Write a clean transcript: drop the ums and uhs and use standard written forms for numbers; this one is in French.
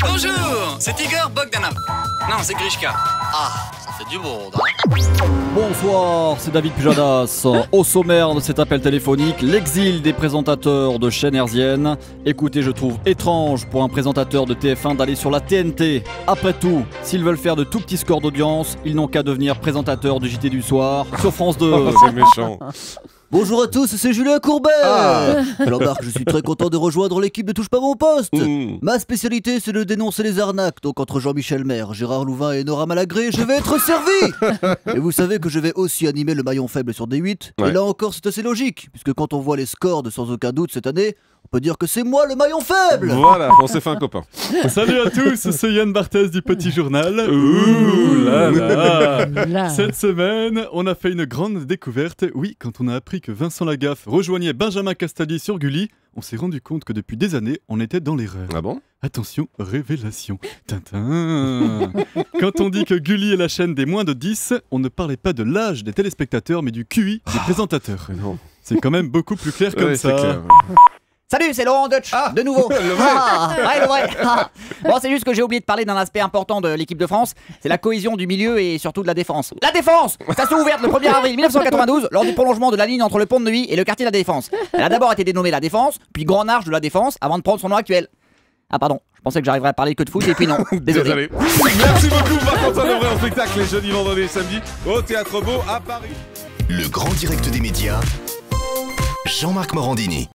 Bonjour, c'est Igor Bogdanov. Non, c'est Grishka. Ah, ça fait du monde, hein. Bonsoir, c'est David Pujadas. Au sommaire de cet appel téléphonique, l'exil des présentateurs de chaînes hertziennes. Écoutez, je trouve étrange pour un présentateur de TF1 d'aller sur la TNT. Après tout, s'ils veulent faire de tout petits scores d'audience, ils n'ont qu'à devenir présentateurs du JT du soir sur France 2. Oh, c'est méchant. Bonjour à tous, c'est Julien Courbet. Alors Marc, je suis très content de rejoindre l'équipe de Touche pas mon poste. Ma spécialité, c'est de dénoncer les arnaques. Donc entre Jean-Michel Maire, Gérard Louvain et Nora Malagré, je vais être servi. Et vous savez que je vais aussi animer le maillon faible sur D8. Ouais. Et là encore, c'est assez logique, puisque quand on voit les scores de Sans aucun doute cette année, on peut dire que c'est moi le maillon faible. Voilà, on s'est fait un copain. Salut à tous, c'est Yann Barthès du Petit Journal. Ouh là là. Cette semaine, on a fait une grande découverte. Oui, quand on a appris que Vincent Lagaffe rejoignait Benjamin Castaldi sur Gulli, on s'est rendu compte que depuis des années, on était dans l'erreur. Ah bon? Attention, révélation. Tintin. Quand on dit que Gulli est la chaîne des moins de 10, on ne parlait pas de l'âge des téléspectateurs, mais du QI des présentateurs. Non. C'est quand même beaucoup plus clair comme Ouais, ça. c'est clair. Salut, c'est Laurent Deutsch, de nouveau. le vrai. Ouais, le vrai. Bon, c'est juste que j'ai oublié de parler d'un aspect important de l'équipe de France, c'est la cohésion du milieu et surtout de la défense. La défense, station ouverte le 1er avril 1992 lors du prolongement de la ligne entre le pont de Neuilly et le quartier de la Défense. Elle a d'abord été dénommée la Défense, puis Grand Arche de la Défense, avant de prendre son nom actuel. Ah pardon, je pensais que j'arriverais à parler que de foot et puis non. Désolé. Merci beaucoup, Marc-Antoine Lebrun en spectacle les jeudis, vendredis et samedis au Théâtre Beau à Paris. Le grand direct des médias, Jean-Marc Morandini.